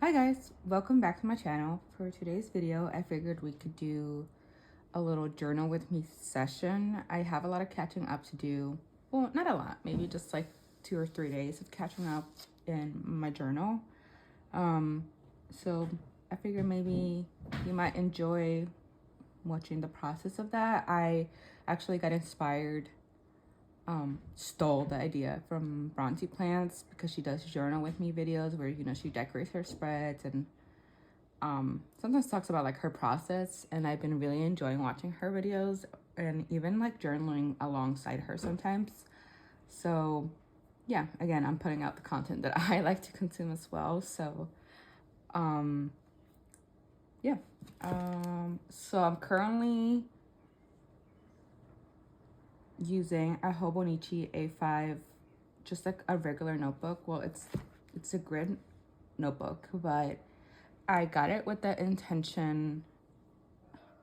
Hi guys, welcome back to my channel. For today's video, I figured we could do a little journal with me session. I have a lot of catching up to do. Well, not a lot, maybe just like 2 or 3 days of catching up in my journal. So I figured maybe you might enjoy watching the process of that. I actually got inspired, stole the idea from Bronzy Plants because she does journal with me videos where, she decorates her spreads and sometimes talks about like her process, and I've been really enjoying watching her videos and even like journaling alongside her sometimes. So yeah, again, I'm putting out the content that I like to consume as well. So yeah, so I'm currently using a Hobonichi A5, just like a regular notebook. Well, it's a grid notebook, but I got it with the intention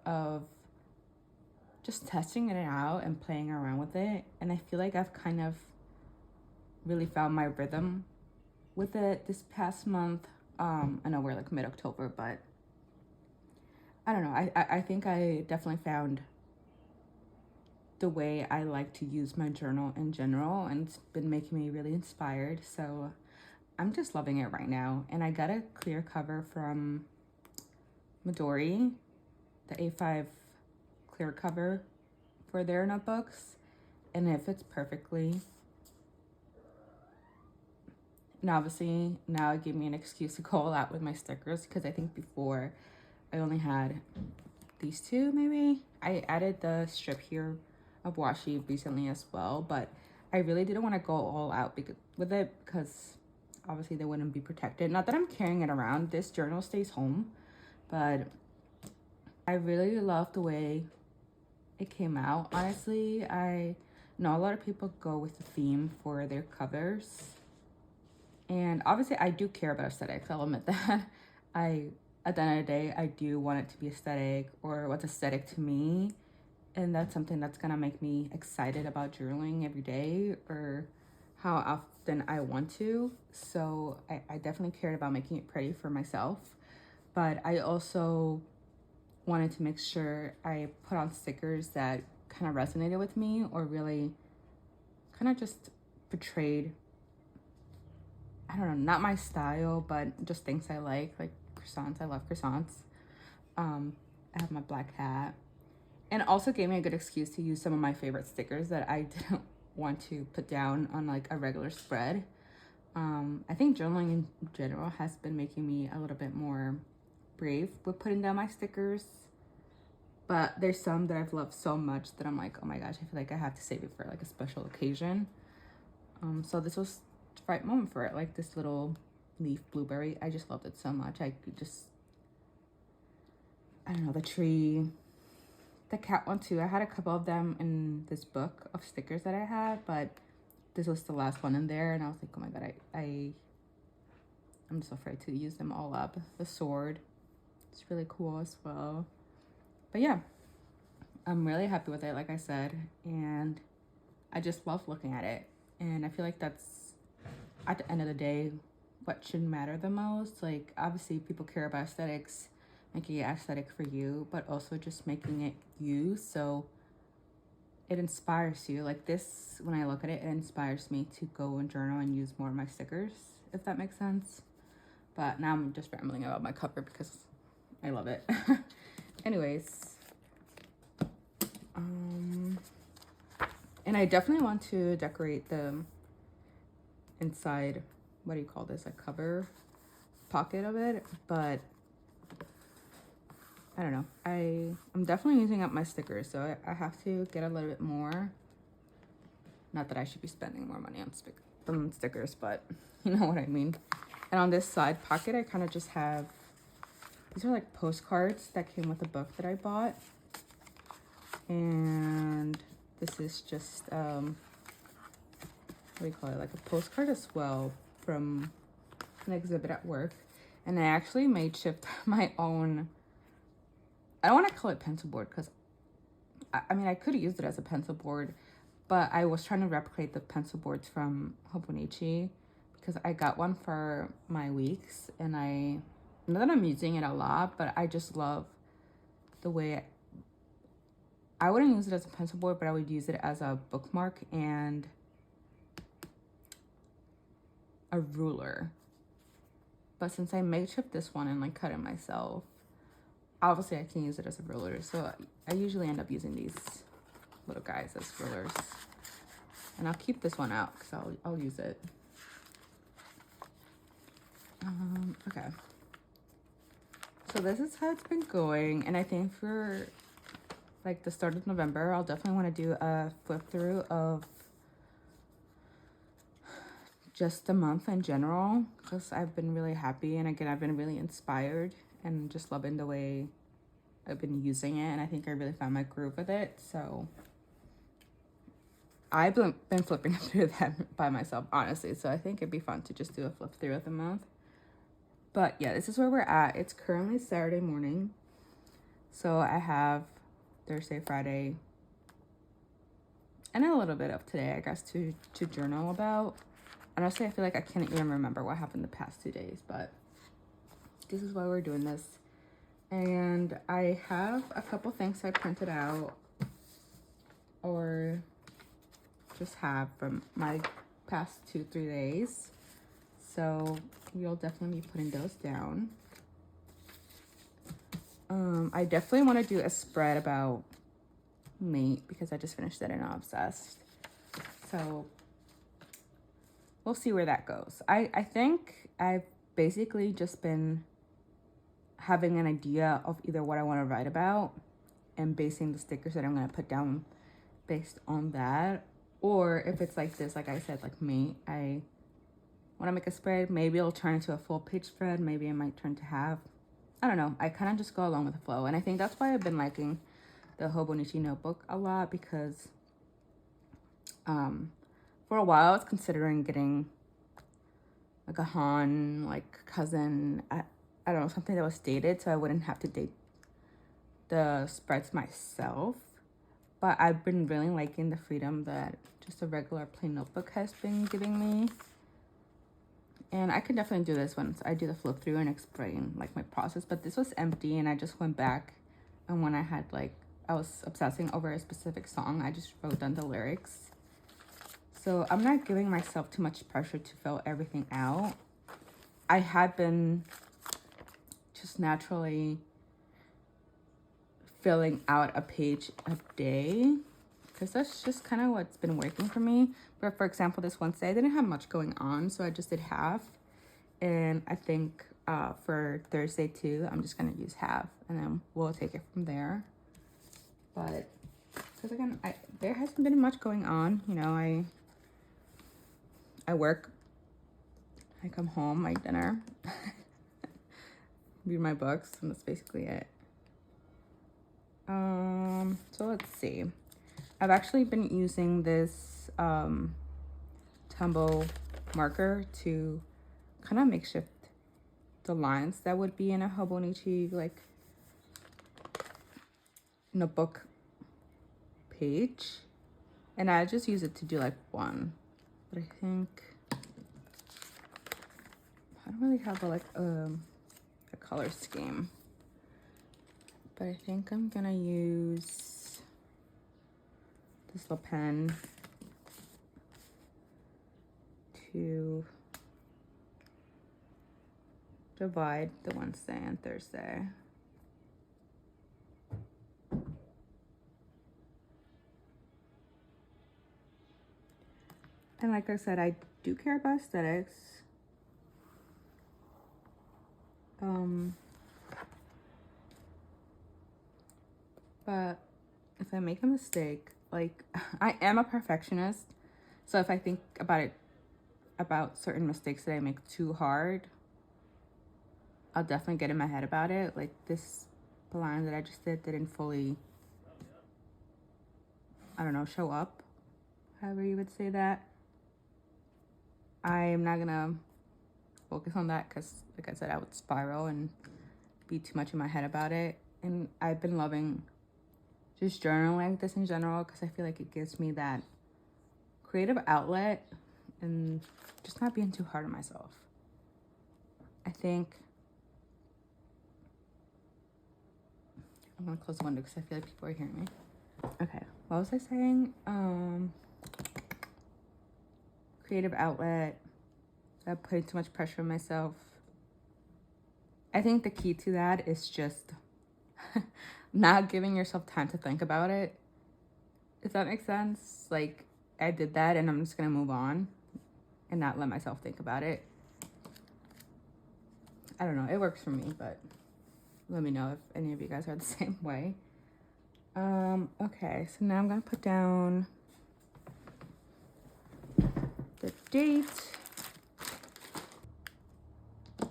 of just testing it out and playing around with it. And I feel like I've kind of really found my rhythm with it this past month. I know we're like mid-October, but I don't know. I think I definitely found the way I like to use my journal in general, and it's been making me really inspired. So I'm just loving it right now. And I got a clear cover from Midori, the A5 clear cover for their notebooks, and it fits perfectly. And obviously now it gave me an excuse to go all out with my stickers, because I think before I only had these two. Maybe I added the strip here of washi recently as well, but I really didn't want to go all out with it because obviously they wouldn't be protected. Not that I'm carrying it around, this journal stays home, but I really love the way it came out. Honestly, I know a lot of people go with the theme for their covers, and obviously I do care about aesthetics, I'll admit that. At the end of the day, I do want it to be aesthetic, or what's aesthetic to me, and that's something that's gonna make me excited about journaling every day, or how often I want to. So I definitely cared about making it pretty for myself, but I also wanted to make sure I put on stickers that kind of resonated with me, or really kind of just portrayed, I don't know, not my style, but just things I like croissants. I love croissants. I have my black hat, and also gave me a good excuse to use some of my favorite stickers that I didn't want to put down on like a regular spread. I think journaling in general has been making me a little bit more brave with putting down my stickers, but there's some that I've loved so much that I'm like, oh my gosh, I feel like I have to save it for like a special occasion. So this was the right moment for it. Like this little leaf blueberry, I just loved it so much. I don't know, the tree, the cat one too. I had a couple of them in this book of stickers that I had, but this was the last one in there, and I was like, oh my god, I'm just afraid to use them all up. The sword, it's really cool as well. But yeah, I'm really happy with it, like I said, and I just love looking at it. And I feel like that's, at the end of the day, what should matter the most. Like, obviously people care about aesthetics, making it aesthetic for you, but also just making it you, so it inspires you. Like this, when I look at it, it inspires me to go and journal and use more of my stickers, if that makes sense. But now I'm just rambling about my cover because I love it. Anyways, and I definitely want to decorate the inside, what do you call this, a cover pocket of it, but I don't know. I'm definitely using up my stickers, so I have to get a little bit more. Not that I should be spending more money on stickers, but you know what I mean. And on this side pocket, I kind of just have, these are like postcards that came with a book that I bought. And this is just, what do you call it? Like a postcard as well from an exhibit at work. And I actually made shift my own, I don't want to call it pencil board, because I mean, I could use it as a pencil board, but I was trying to replicate the pencil boards from Hobonichi because I got one for my weeks, and I know that I'm using it a lot, but I just love the way I wouldn't use it as a pencil board, but I would use it as a bookmark and a ruler. But since I makeshift this one and like cut it myself, obviously I can use it as a ruler. So I usually end up using these little guys as rulers. And I'll keep this one out because I'll use it. Okay. So this is how it's been going. And I think for like the start of November, I'll definitely want to do a flip through of just the month in general, because I've been really happy, and again I've been really inspired and just loving the way I've been using it, and I think I really found my groove with it. So I've been flipping through that by myself, honestly, so I think it'd be fun to just do a flip through of the month. But yeah, this is where we're at. It's currently Saturday morning, so I have Thursday, Friday, and a little bit of today, I guess, to journal about. Honestly, I feel like I can't even remember what happened the past 2 days, but this is why we're doing this. And I have a couple things I printed out or just have from my past 2-3 days. So you'll definitely be putting those down. I definitely want to do a spread about mate because I just finished it and I'm obsessed. So we'll see where that goes. I think I've basically just been having an idea of either what I want to write about and basing the stickers that I'm going to put down based on that. Or if it's like this, like I said, like me, I want to make a spread. Maybe it'll turn into a full page spread. Maybe it might turn to half. I don't know. I kind of just go along with the flow. And I think that's why I've been liking the Hobonichi notebook a lot, because for a while I was considering getting like a Han, like cousin, I don't know, something that was dated so I wouldn't have to date the spreads myself. But I've been really liking the freedom that just a regular plain notebook has been giving me. And I can definitely do this once I do the flip through and explain like my process. But this was empty and I just went back, and when I had like, I was obsessing over a specific song, I just wrote down the lyrics. So I'm not giving myself too much pressure to fill everything out. I had been just naturally filling out a page a day because that's just kind of what's been working for me. But for example, this Wednesday, I didn't have much going on, so I just did half. And I think for Thursday too, I'm just going to use half, and then we'll take it from there. But because again, there hasn't been much going on. You know, I work, I come home, I eat dinner, read my books, and that's basically it. So let's see. I've actually been using this Tumbo marker to kind of makeshift the lines that would be in a Hobonichi like notebook page, and I just use it to do like one. But I think I don't really have a color scheme. But I think I'm gonna use this little pen to divide the Wednesday and Thursday. And like I said, I do care about aesthetics. But if I make a mistake, like I am a perfectionist, so if I think about certain mistakes that I make too hard, I'll definitely get in my head about it. Like this line that I just didn't fully, I don't know, show up, however you would say that. I'm not gonna focus on that because, like I said, I would spiral and be too much in my head about it. And I've been loving just journaling like this in general because I feel like it gives me that creative outlet, and just not being too hard on myself. I think I'm gonna close the window because I feel like people are hearing me. Okay, what was I saying? Creative outlet. I put too much pressure on myself. I think the key to that is just not giving yourself time to think about it. Does that make sense? Like, I did that and I'm just gonna move on and not let myself think about it. I don't know, it works for me, but let me know if any of you guys are the same way. Okay, so now I'm gonna put down the date.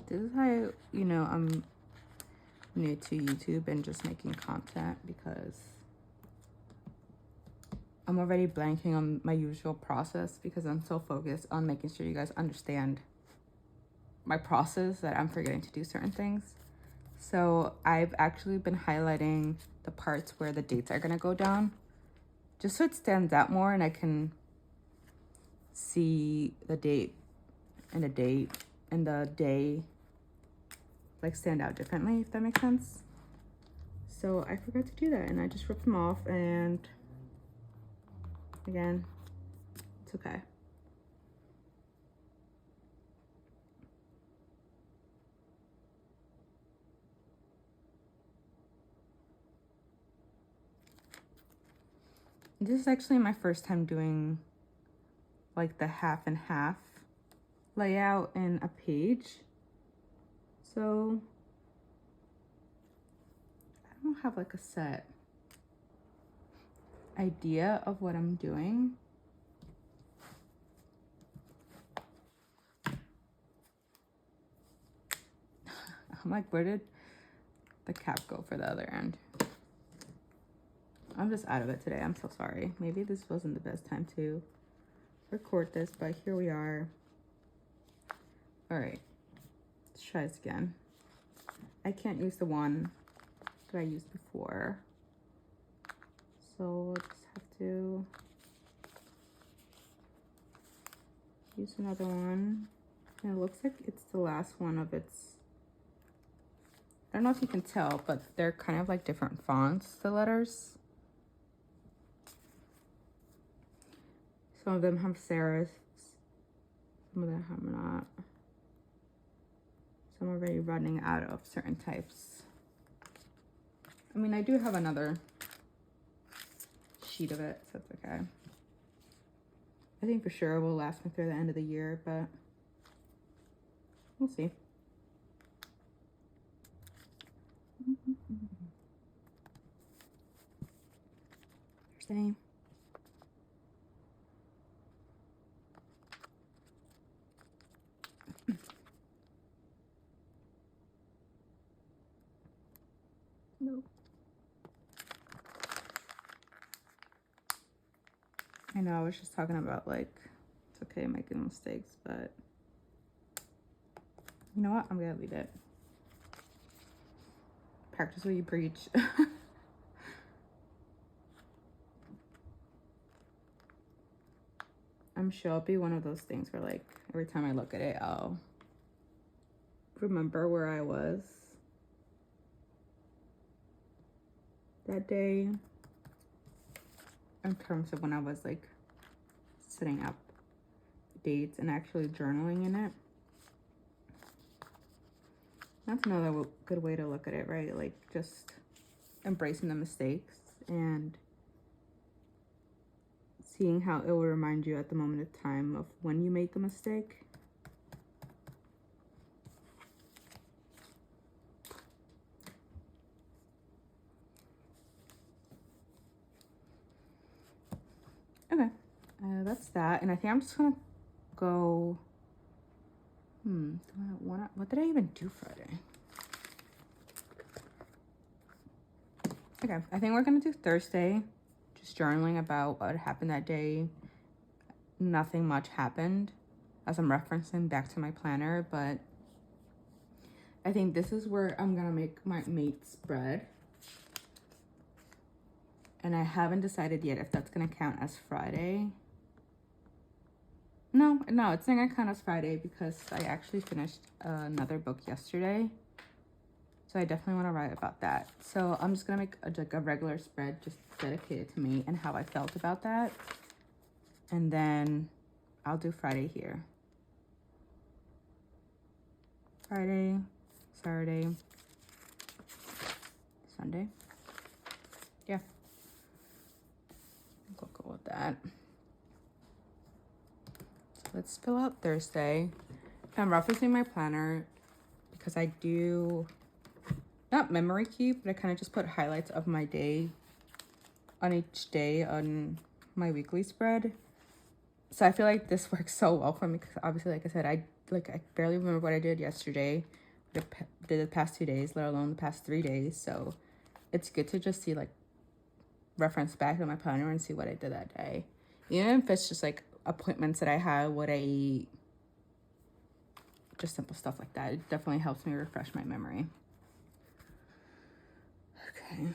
This is how, you know, I'm new to YouTube and just making content because I'm already blanking on my usual process because I'm so focused on making sure you guys understand my process that I'm forgetting to do certain things. So I've actually been highlighting the parts where the dates are gonna go down, just so it stands out more and I can see the date and the date and the day like stand out differently, if that makes sense. So I forgot to do that and I just ripped them off, and again, it's okay. This is actually my first time doing like the half and half layout in a page. So I don't have like a set idea of what I'm doing. I'm like, where did the cap go for the other end? I'm just out of it today. I'm so sorry. Maybe this wasn't the best time to record this, but here we are. All right, let's try this again. I can't use the one that I used before, so we'll just have to use another one. And it looks like it's the last one of its, I don't know if you can tell, but they're kind of like different fonts, the letters. Some of them have serifs, some of them have not. So I'm already running out of certain types. I mean, I do have another sheet of it, so it's okay. I think for sure it will last me through the end of the year, but we'll see. Same. Nope. I know I was just talking about like, it's okay making mistakes, but you know what? I'm gonna leave it. Practice what you preach. I'm sure it'll be one of those things where like every time I look at it, I'll remember where I was that day in terms of when I was like setting up dates and actually journaling in it. That's another good way to look at it, right? Like just embracing the mistakes and seeing how it will remind you at the moment of time of when you made the mistake. Okay, that's that. And I think I'm just gonna go, what did I even do Friday? Okay, I think we're gonna do Thursday, just journaling about what happened that day. Nothing much happened as I'm referencing back to my planner, but I think this is where I'm gonna make my mate spread. And I haven't decided yet if that's gonna count as Friday. No, it's not gonna count as Friday because I actually finished another book yesterday. So I definitely want to write about that. So I'm just gonna make like a regular spread just dedicated to me and how I felt about that. And then I'll do Friday here. Friday, Saturday, Sunday. Yeah. I'll go with that. So let's fill out Thursday. I'm referencing my planner because I do not memory keep, but I kind of just put highlights of my day on each day on my weekly spread. So I feel like this works so well for me because obviously, like I said, I barely remember what I did yesterday, did the past 2 days, let alone the past 3 days. So it's good to just see, like, reference back to my planner and see what I did that day. Even if it's just like appointments that I had, what I eat, just simple stuff like that. It definitely helps me refresh my memory. Okay.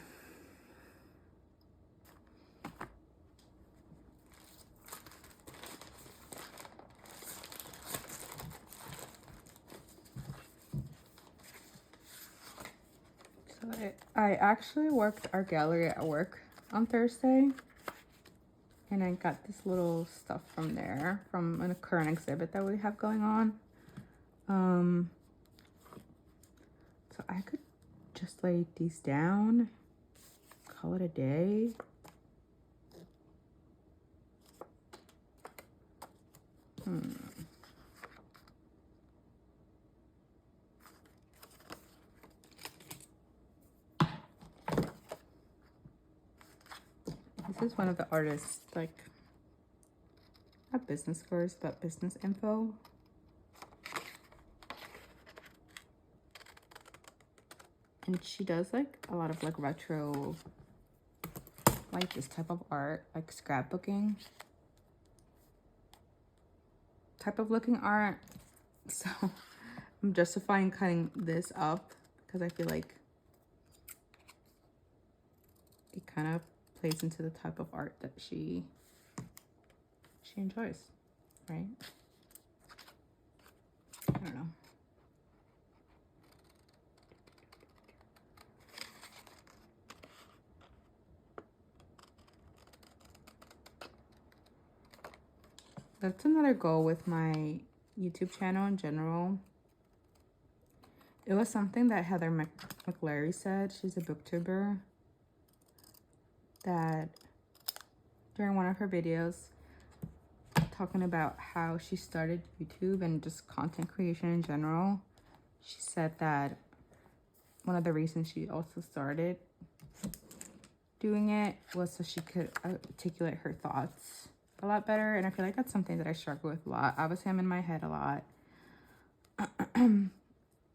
So I actually worked our gallery at work on Thursday. And I got this little stuff from there, from a current exhibit that we have going on. So I could just lay these down, call it a day. This is one of the artists, like, not business cards, but business info. And she does like a lot of like retro, like this type of art, like scrapbooking type of looking art. So I'm justifying cutting this up because I feel like it kind of plays into the type of art that she enjoys, right? I don't know. That's another goal with my YouTube channel in general. It was something that Heather McLary said. She's a booktuber. That during one of her videos, talking about how she started YouTube and just content creation in general, she said that one of the reasons she also started doing it was so she could articulate her thoughts a lot better. And I feel like that's something that I struggle with a lot. Obviously, I'm in my head a lot.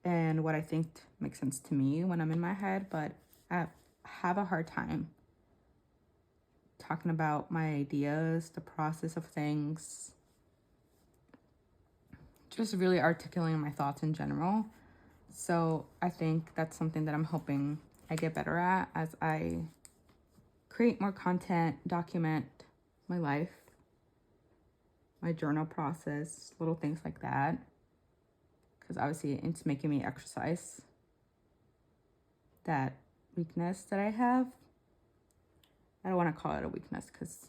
And what I think makes sense to me when I'm in my head, but I have a hard time talking about my ideas, the process of things, just really articulating my thoughts in general. So I think that's something that I'm hoping I get better at as I create more content, document my life, my journal process, little things like that. Because obviously it's making me exercise that weakness that I have. I don't want to call it a weakness because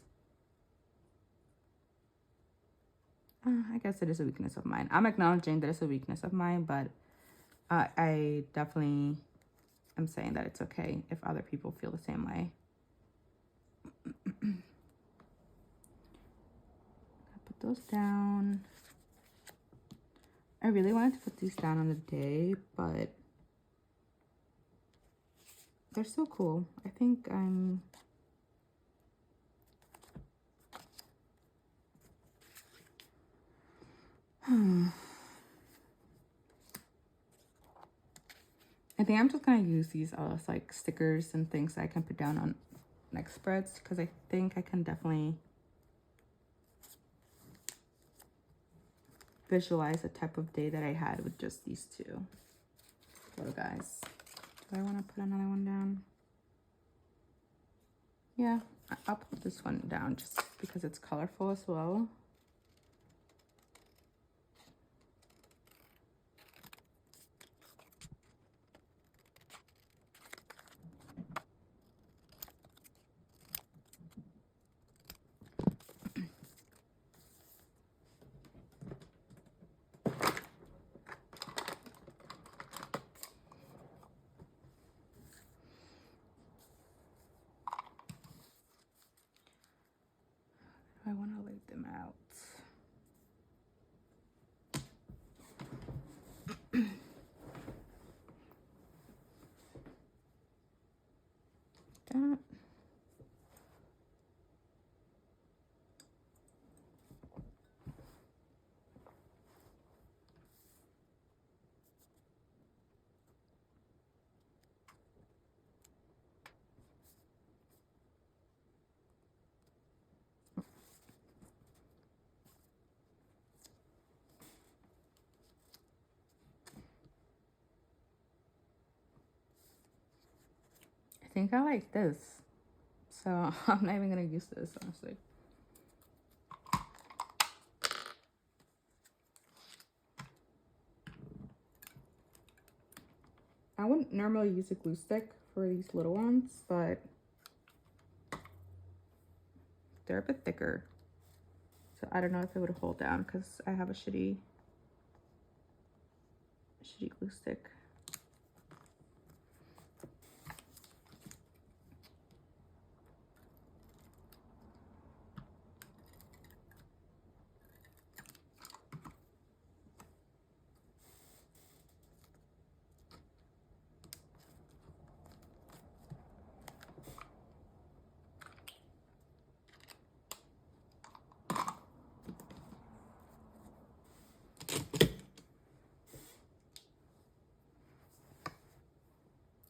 I guess it is a weakness of mine. I'm acknowledging that it's a weakness of mine, but I definitely am saying that it's okay if other people feel the same way. Put those down. I really wanted to put these down on the day, but they're so cool. I think I'm... I think I'm just gonna use these as like stickers and things that I can put down on next spreads because I think I can definitely visualize the type of day that I had with just these two little guys. Do I want to put another one down? Yeah, I'll put this one down just because it's colorful as well. that. I think I like this. So I'm not even gonna use this, honestly. I wouldn't normally use a glue stick for these little ones, but they're a bit thicker. So I don't know if it would hold down because I have a shitty glue stick.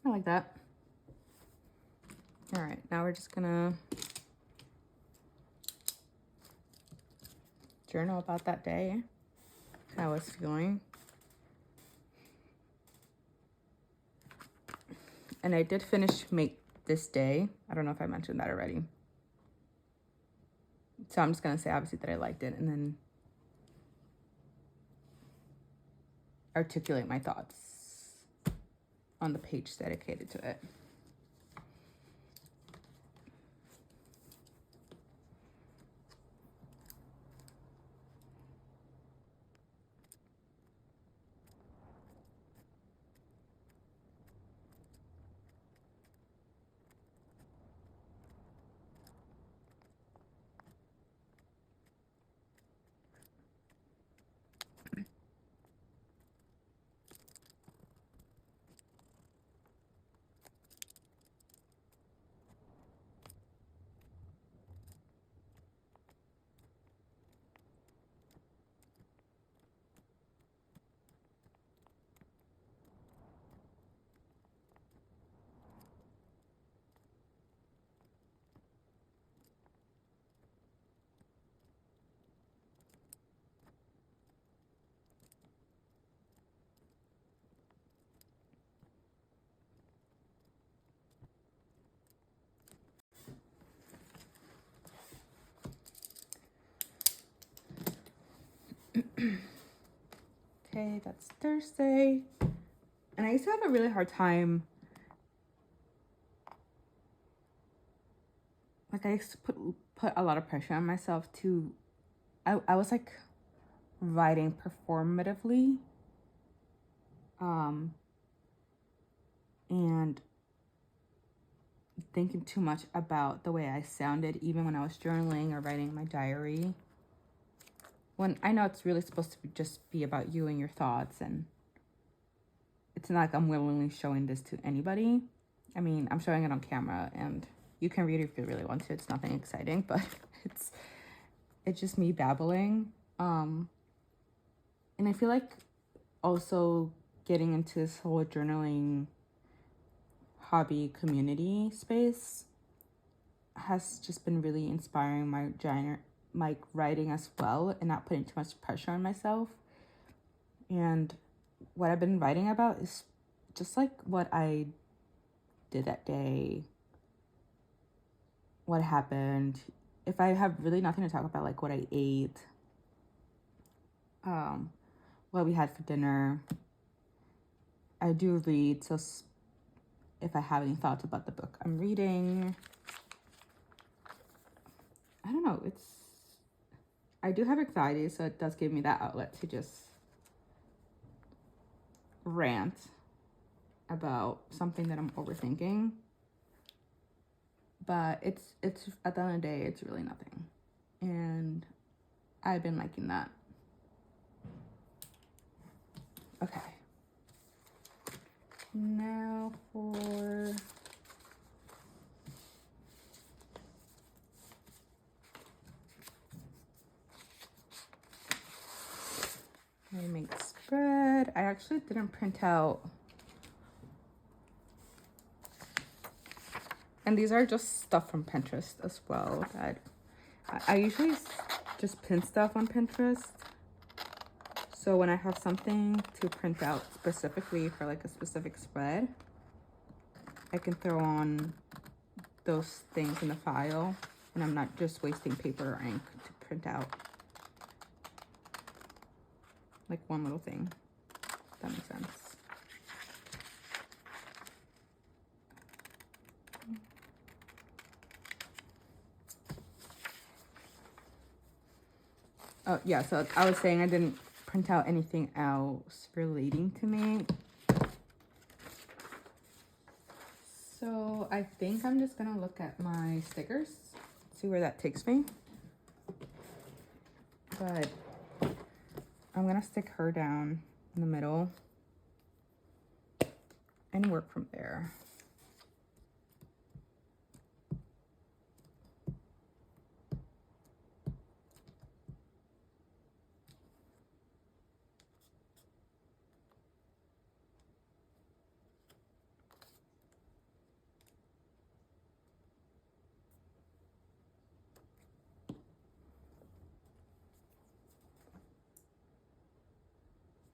I like that. All right, now we're just gonna journal about that day, how I was feeling. And I did finish Make This Day. I don't know if I mentioned that already. So I'm just gonna say obviously that I liked it and then articulate my thoughts on the page dedicated to it. Okay, that's Thursday. And I used to have a really hard time. Like I used to put a lot of pressure on myself to, I was like writing performatively. And thinking too much about the way I sounded, even when I was journaling or writing my diary. When I know it's really supposed to just be about you and your thoughts, and it's not like I'm willingly showing this to anybody. I mean, I'm showing it on camera, and you can read it if you really want to. It's nothing exciting, but it's just me babbling. And I feel like also getting into this whole journaling hobby community space has just been really inspiring my writing as well, and not putting too much pressure on myself. And what I've been writing about is just like what I did that day, what happened. If I have really nothing to talk about, like what I ate, what we had for dinner. I do read, so if I have any thoughts about the book I'm reading, I don't know, I do have anxiety, so it does give me that outlet to just rant about something that I'm overthinking. But it's at the end of the day, it's really nothing. And I've been liking that. Okay. Now for actually didn't print out. And these are just stuff from Pinterest as well. That I usually just pin stuff on Pinterest. So when I have something to print out specifically for like a specific spread, I can throw on those things in the file, and I'm not just wasting paper or ink to print out like one little thing, if that makes sense. Oh yeah, so I was saying I didn't print out anything else relating to me. So I think I'm just gonna look at my stickers, see where that takes me. But I'm gonna stick her down in the middle and work from there.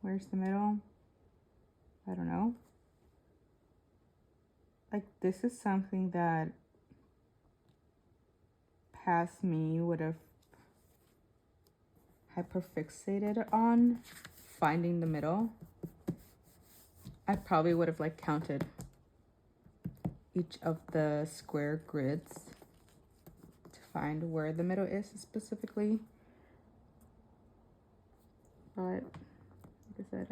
Where's the middle? I don't know. Like, this is something that past me would have hyperfixated on, finding the middle. I probably would have like counted each of the square grids to find where the middle is specifically. But like I said,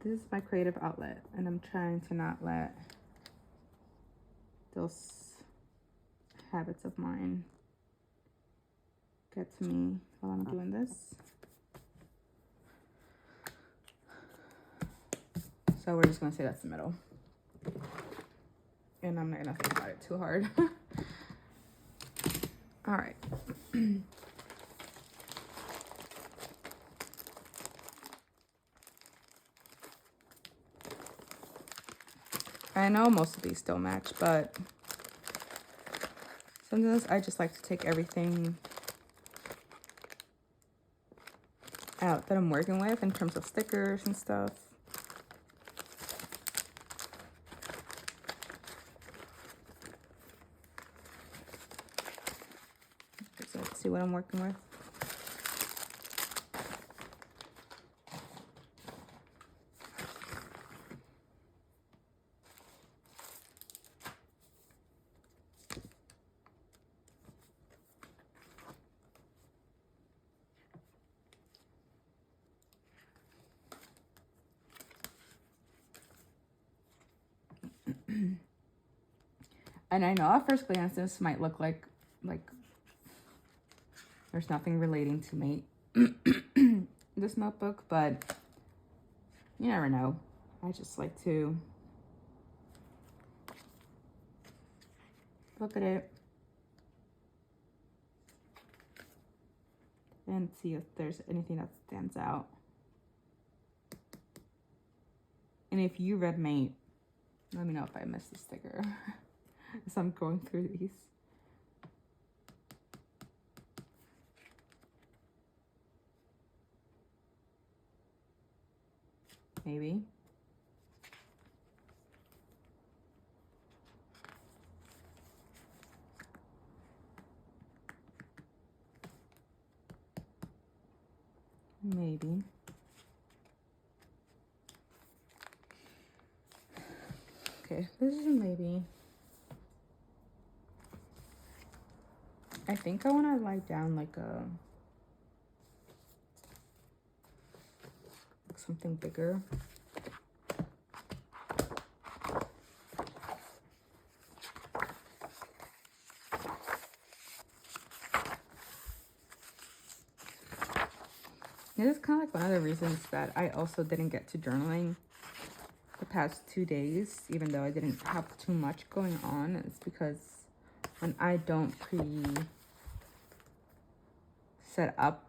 this is my creative outlet, and I'm trying to not let those habits of mine get to me while I'm doing this. So we're just gonna say that's the middle. And I'm not gonna think about it too hard. All right. I know most of these still match, but sometimes I just like to take everything out that I'm working with in terms of stickers and stuff. So let's see what I'm working with. And I know at first glance this might look like there's nothing relating to me this notebook, but you never know. I just like to look at it and see if there's anything that stands out. And if you read Mate, let me know if I missed a sticker as I'm going through these. Maybe. Maybe. Okay, this is a maybe. I think I want to write down like something bigger. This is kind of like one of the reasons that I also didn't get to journaling the past 2 days, even though I didn't have too much going on. It's because when I don't set up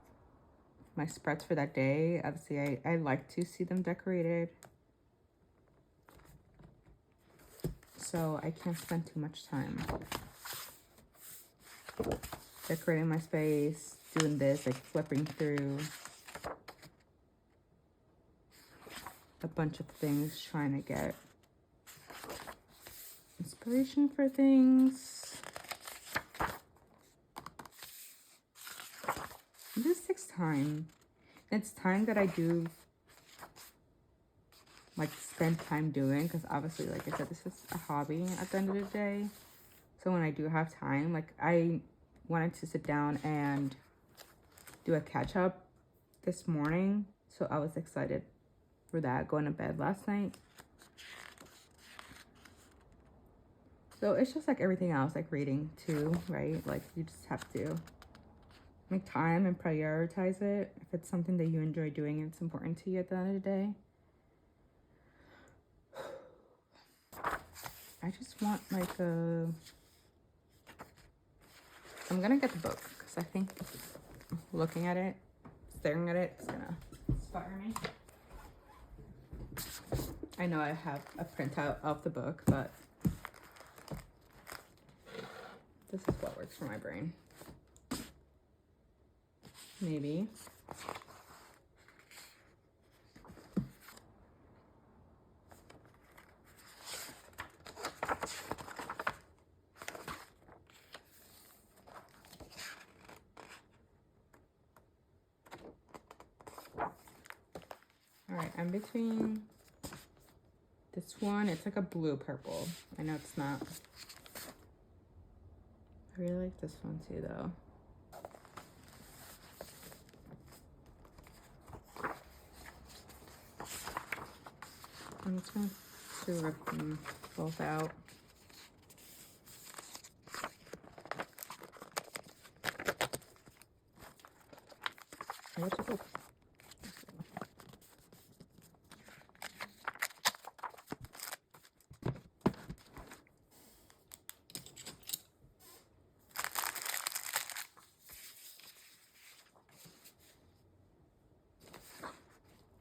my spreads for that day. Obviously, I like to see them decorated. So I can't spend too much time decorating my space, doing this, like flipping through a bunch of things, trying to get inspiration for things. This takes time. It's time that I do like spend time doing, because obviously, like I said, this is a hobby at the end of the day. So when I do have time, like I wanted to sit down and do a catch up this morning, so I was excited for that, going to bed last night. So it's just like everything else, like reading too, right? Like you just have to make time and prioritize it. If it's something that you enjoy doing and it's important to you at the end of the day. I just want like a... I'm gonna get the book because I think looking at it, staring at it, is gonna inspire me. I know I have a printout of the book, but this is what works for my brain. Maybe. All right, I'm between this one. It's like a blue purple. I know it's not. I really like this one too, though. I'm just going to rip them both out. What's your book?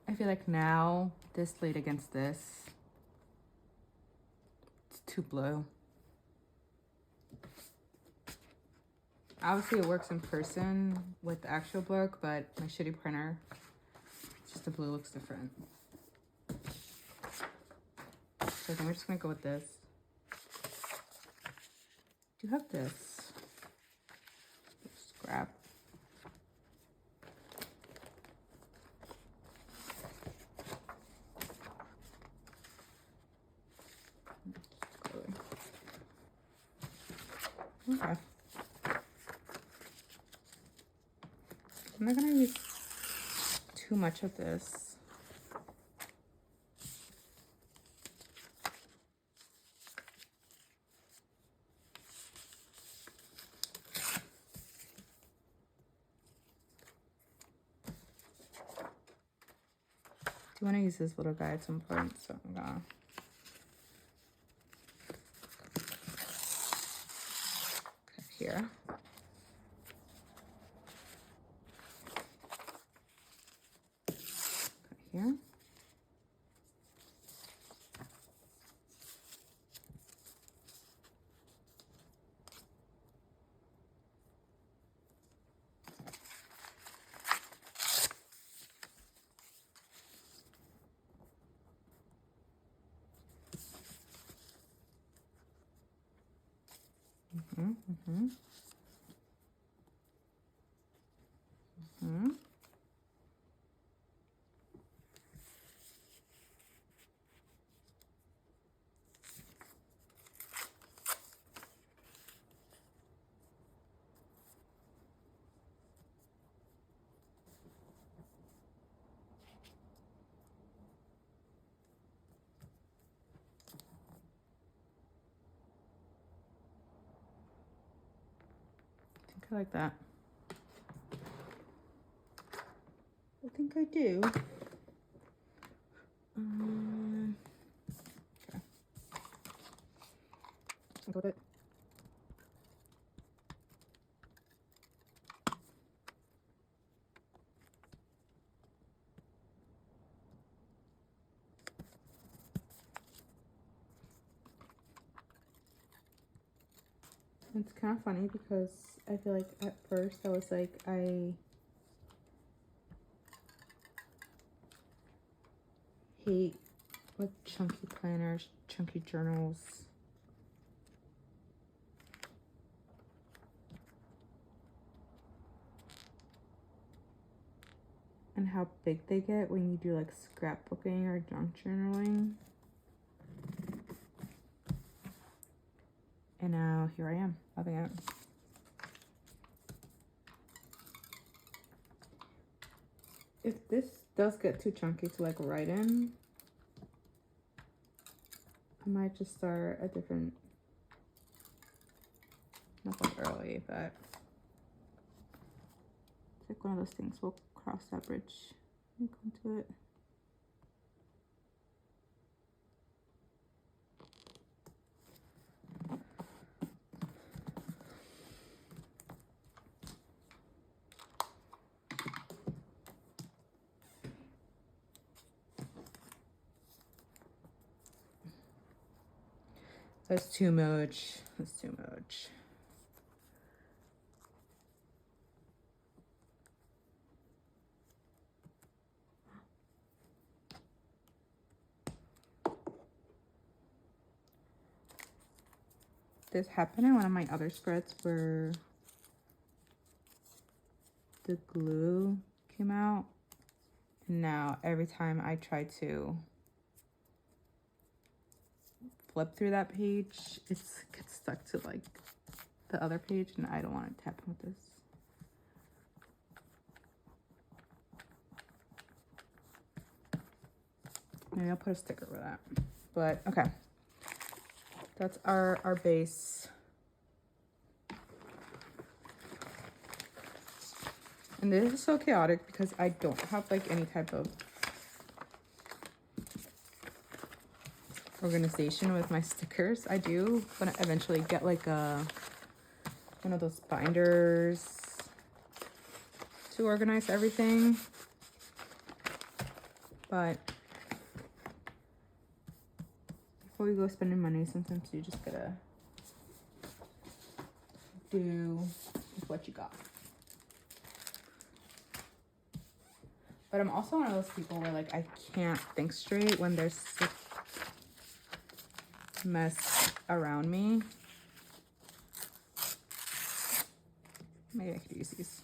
I feel like now, this laid against this, it's too blue. Obviously it works in person with the actual book, but my shitty printer, just the blue looks different. So I think we're just gonna go with this. Do you have this? Just grab. Okay. I'm not gonna use too much of this. Do want to use this little guy at some point, so I'm gonna cut here. Cut here. I like that. I think I do. Okay. I'll go with it. It's kind of funny because I feel like at first I was like, I hate like chunky planners, chunky journals. And how big they get when you do like scrapbooking or junk journaling. And now here I am, loving it. If this does get too chunky to like write in, I might just start a different, not like early, but it's like one of those things. We'll cross that bridge and come to it. That's too much. That's too much. This happened in one of my other spreads where the glue came out. And now every time I try to flip through that page, it gets stuck to like the other page, and I don't want it to happen with this. Maybe I'll put a sticker with that. But okay, that's our base. And this is so chaotic because I don't have like any type of organization with my stickers. I do want to eventually get like one of those binders to organize everything, but before you go spending money, sometimes you just gotta do with what you got. But I'm also one of those people where like I can't think straight when there's mess around me. Maybe I could use these.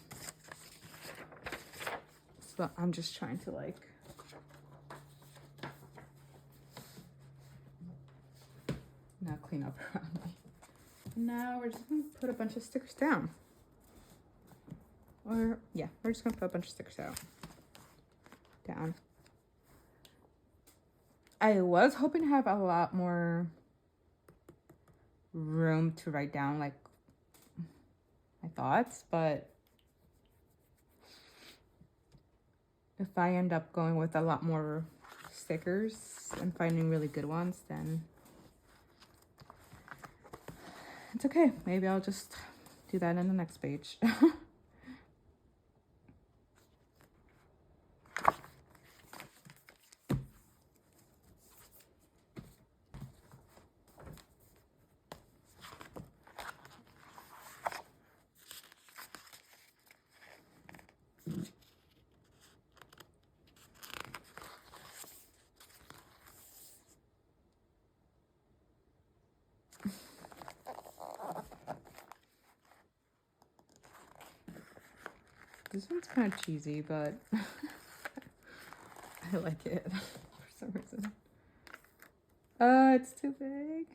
So I'm just trying to like now clean up around me. And now we're just gonna put a bunch of stickers down. Or yeah, we're just gonna put a bunch of stickers down. I was hoping to have a lot more room to write down like my thoughts, but if I end up going with a lot more stickers and finding really good ones, then it's okay. Maybe I'll just do that in the next page. This one's kind of cheesy, but I like it for some reason. It's too big.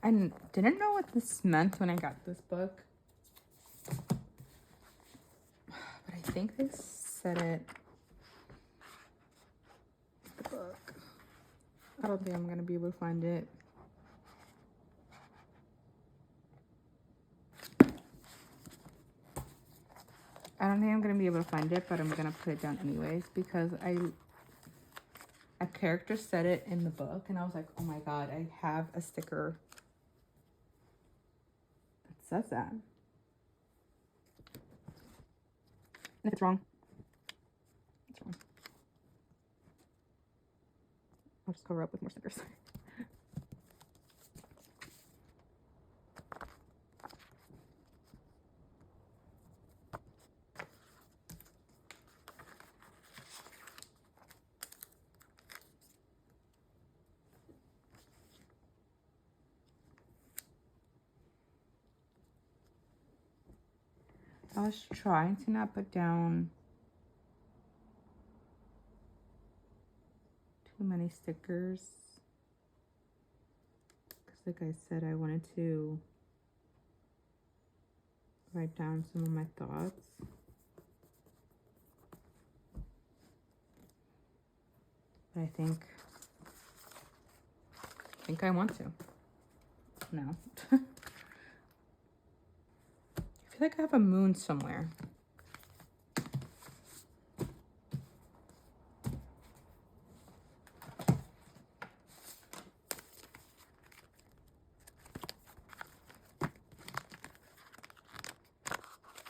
I didn't know what this meant when I got this book, but I think they said it in the book. I don't think I'm gonna be able to find it. I don't think I'm gonna be able to find it, but I'm gonna put it down anyways because a character said it in the book and I was like, oh my god, I have a sticker that says that. And if it's wrong, it's wrong. I'll just cover up with more stickers. I was trying to not put down too many stickers because like I said, I wanted to write down some of my thoughts. But I think I want to now. I feel like I have a moon somewhere.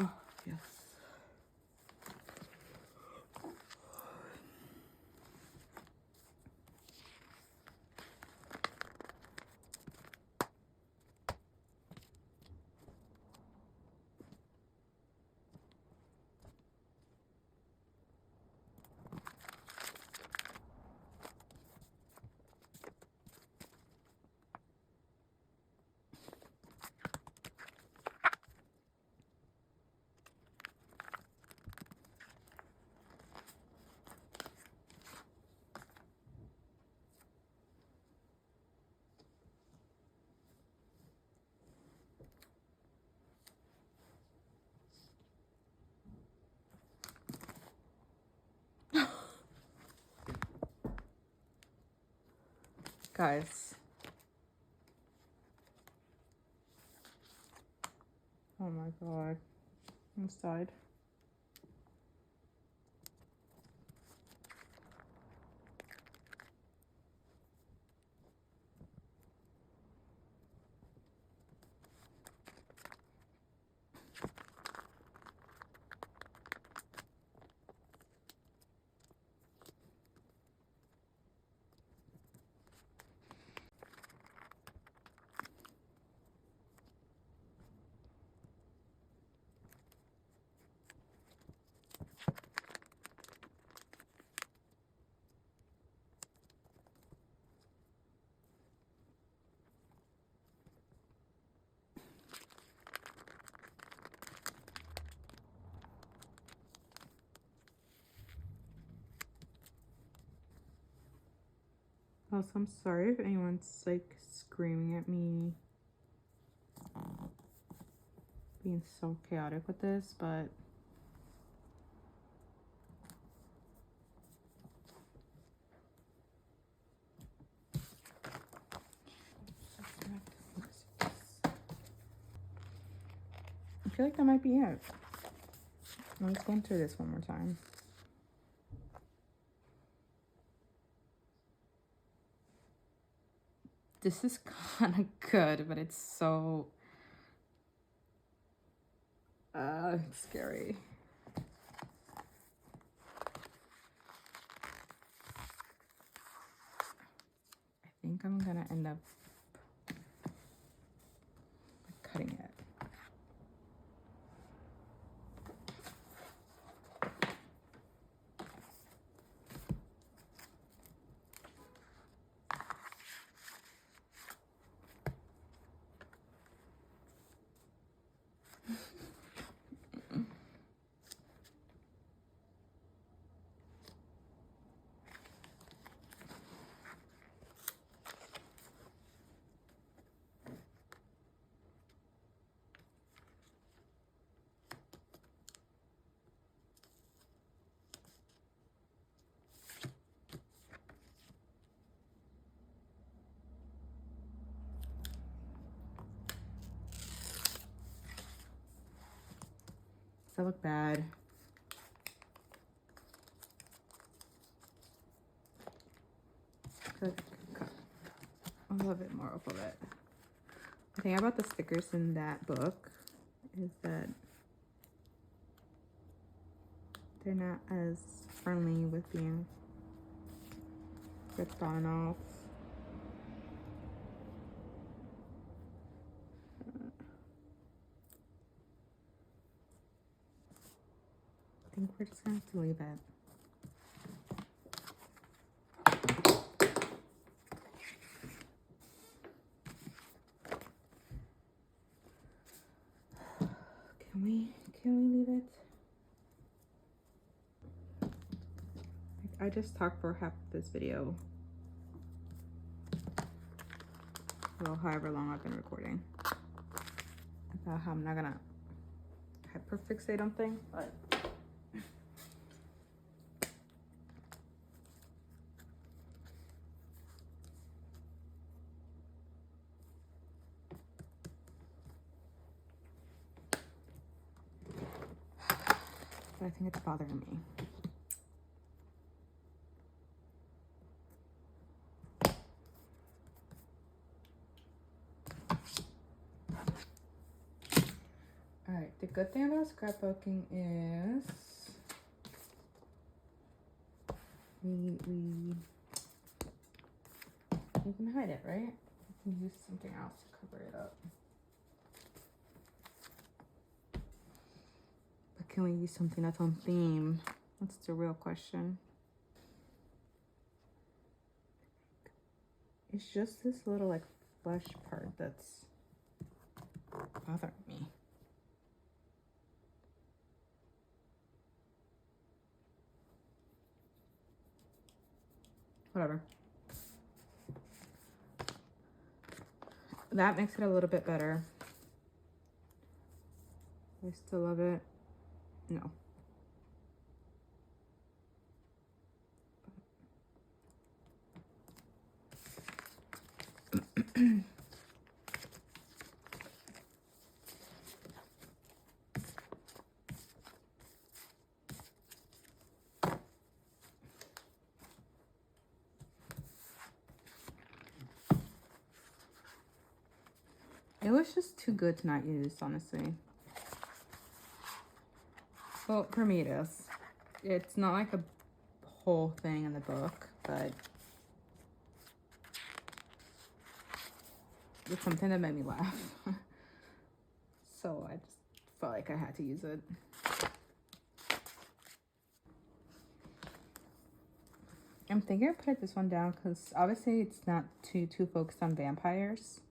Oh, yes. Guys. Oh my god. Inside. Also, I'm sorry if anyone's like screaming at me being so chaotic with this, but I feel like that might be it. I'm just going through this one more time. This is kind of good, but it's so scary. I think I'm gonna end up cutting it. that look bad. A little bit more off of it. The thing about the stickers in that book is that they're not as friendly with being ripped on and off. I think we're just gonna have to leave it. Can we leave it? I just talked for half this video. Well, however long I've been recording. About how I'm not gonna hyperfixate on things, but I think it's bothering me. All right, the good thing about scrapbooking is we can hide it, right? We can use something else to cover it up. But can we use something that's on theme? That's the real question. It's just this little like flesh part that's bothering me. Whatever. That makes it a little bit better. I still love it. No. It was just too good to not use, honestly. Well, for me it is. It's not like a whole thing in the book, but it's something that made me laugh. So I just felt like I had to use it. I'm thinking I put this one down because obviously it's not too focused on vampires.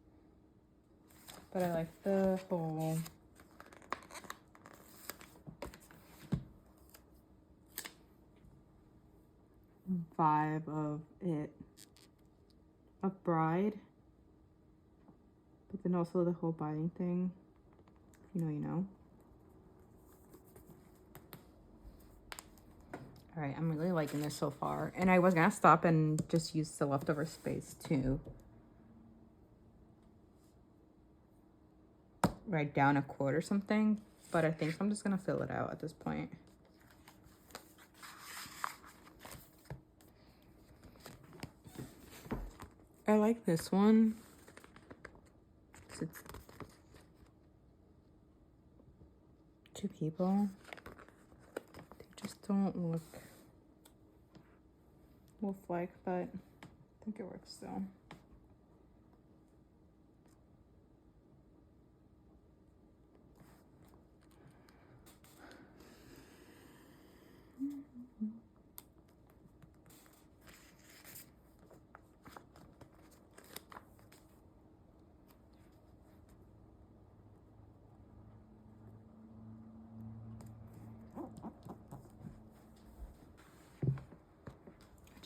But I like the whole vibe of it, of Bride, but then also the whole biting thing. You know, you know. All right, I'm really liking this so far. And I was gonna stop and just use the leftover space to write down a quote or something, but I think I'm just gonna fill it out at this point. I like this one. It's two people. They just don't look wolf-like, but I think it works still.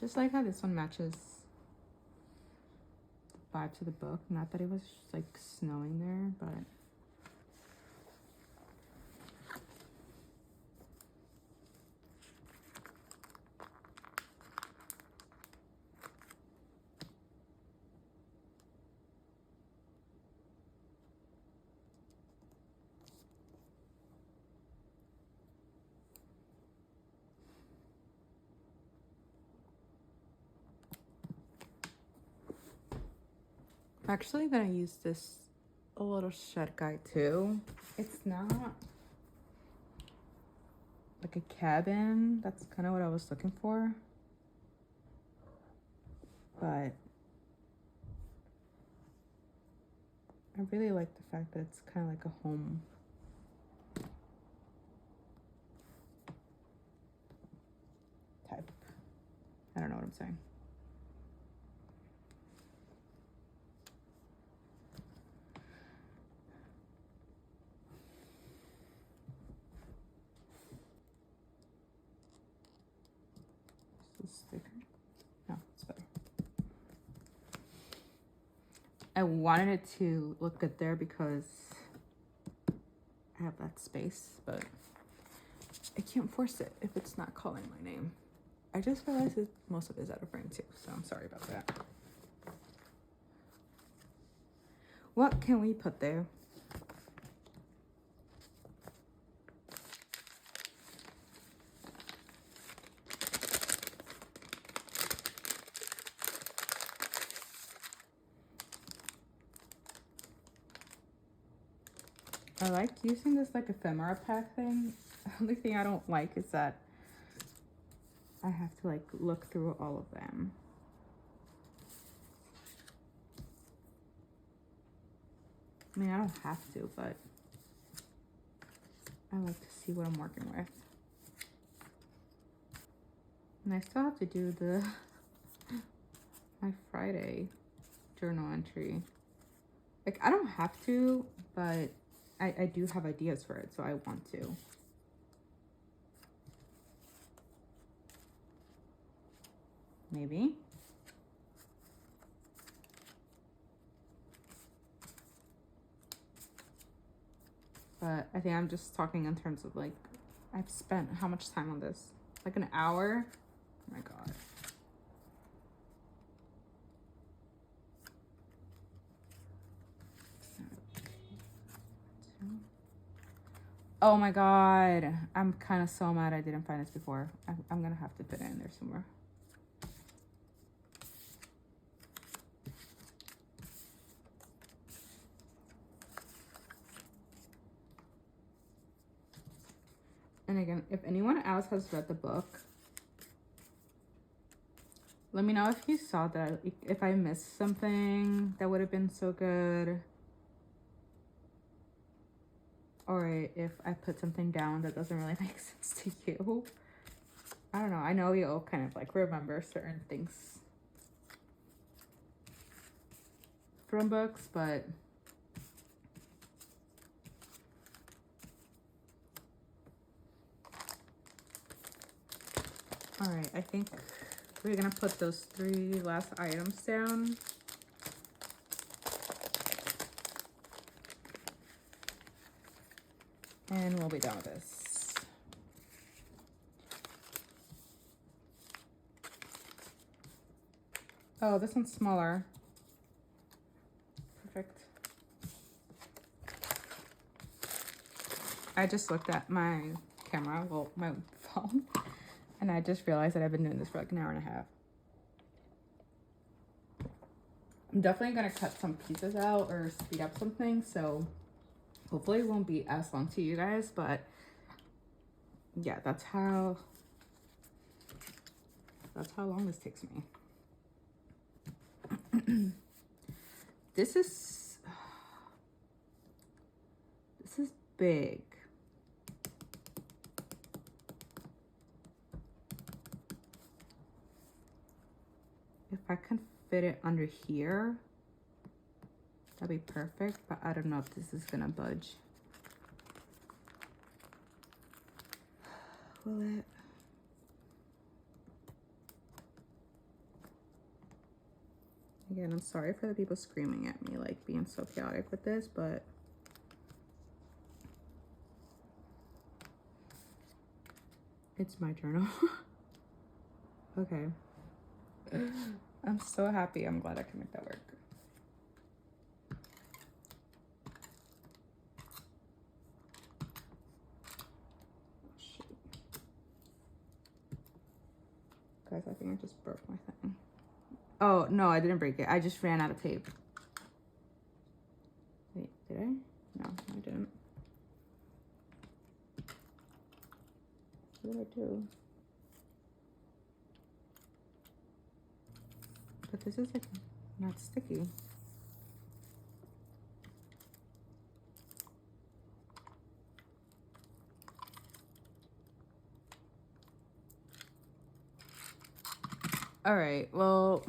Just like how this one matches the vibe to the book. Not that it was like snowing there, but actually gonna use this a little shed guide too. It's not like a cabin. That's kind of what I was looking for. But I really like the fact that it's kind of like a home. Type. I don't know what I'm saying. Sticker. No, it's better. I wanted it to look good there because I have that space, but I can't force it if it's not calling my name. I just realized that most of it is out of frame too, so I'm sorry about that. What can we put there? I like using this like ephemera pack thing. The only thing I don't like is that I have to like look through all of them. I mean, I don't have to, but I like to see what I'm working with. And I still have to do my Friday journal entry. Like, I don't have to, but I do have ideas for it, so I want to. Maybe. But I think I'm just talking in terms of like, I've spent how much time on this? Like an hour? Oh my God. Oh my God. I'm kind of so mad I didn't find this before. I'm gonna have to put it in there somewhere. And again, if anyone else has read the book, let me know if you saw that, if I missed something that would have been so good. Or if I put something down that doesn't really make sense to you. I don't know. I know we all kind of like remember certain things from books, but all right, I think we're gonna put those 3 last items down. And we'll be done with this. Oh, this one's smaller. Perfect. I just looked at my camera, well, my phone, and I just realized that I've been doing this for like an hour and a half. I'm definitely gonna cut some pieces out or speed up some things, so hopefully it won't be as long to you guys, but yeah, that's how long this takes me. This is big. If I can fit it under here, that'd be perfect, but I don't know if this is gonna budge. Will it? Again, I'm sorry for the people screaming at me, like being so chaotic with this, but it's my journal. Okay. I'm so happy. I'm glad I can make that work. Shoot. Guys, I think I just broke my thing. Oh, no, I didn't break it. I just ran out of tape. I? No, I didn't. What did I do? But this is like not sticky. All right, well,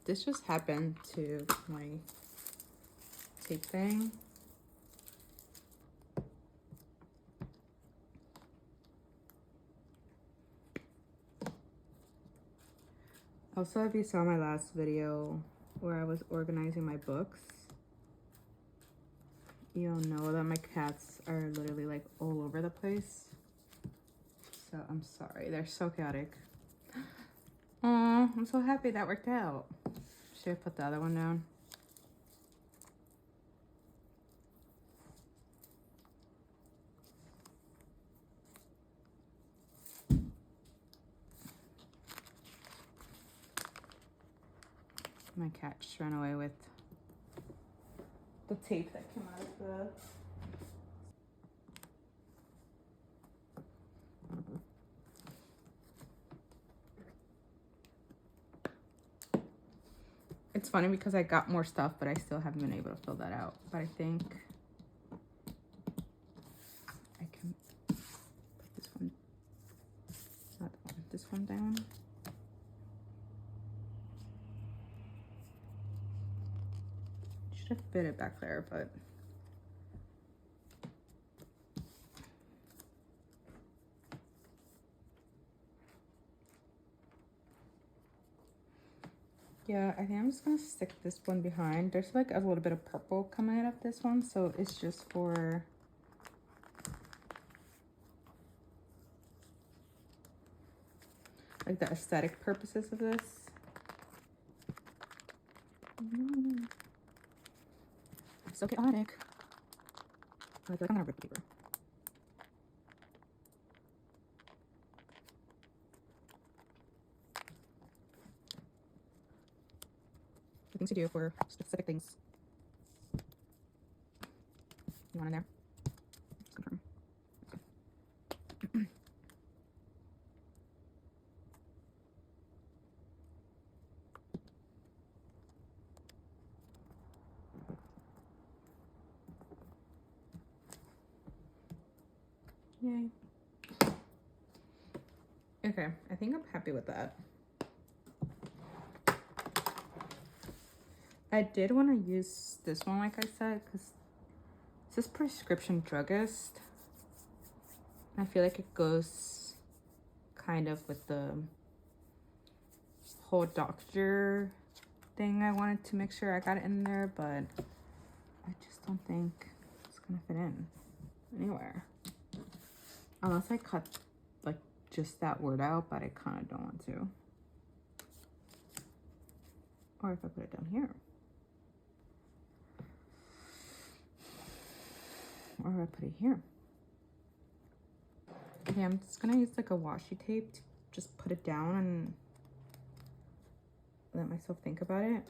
this just happened to my tape thing. Also, if you saw my last video where I was organizing my books, you'll know that my cats are literally like all over the place. So I'm sorry, they're so chaotic. Aw, I'm so happy that worked out. Should I put the other one down? My cat just ran away with the tape that came out of the... It's funny because I got more stuff, but I still haven't been able to fill that out. But I think I can put this one, not that one, this one down. Should have fit it back there, but yeah, I think I'm just gonna stick this one behind. There's like a little bit of purple coming out of this one, so it's just for like the aesthetic purposes of this. So chaotic. I feel like I'm gonna rip the paper. The things you do for specific things. You want in there? Just confirm. Okay. Yay. Okay, I think I'm happy with that. I did want to use this one, like I said, because this is prescription druggist. I feel like it goes kind of with the whole doctor thing. I wanted to make sure I got it in there, but I just don't think it's gonna fit in anywhere. Unless I cut like just that word out, but I kind of don't want to. Or if I put it down here. Or I put it here. Okay, I'm just gonna use like a washi tape to just put it down and let myself think about it.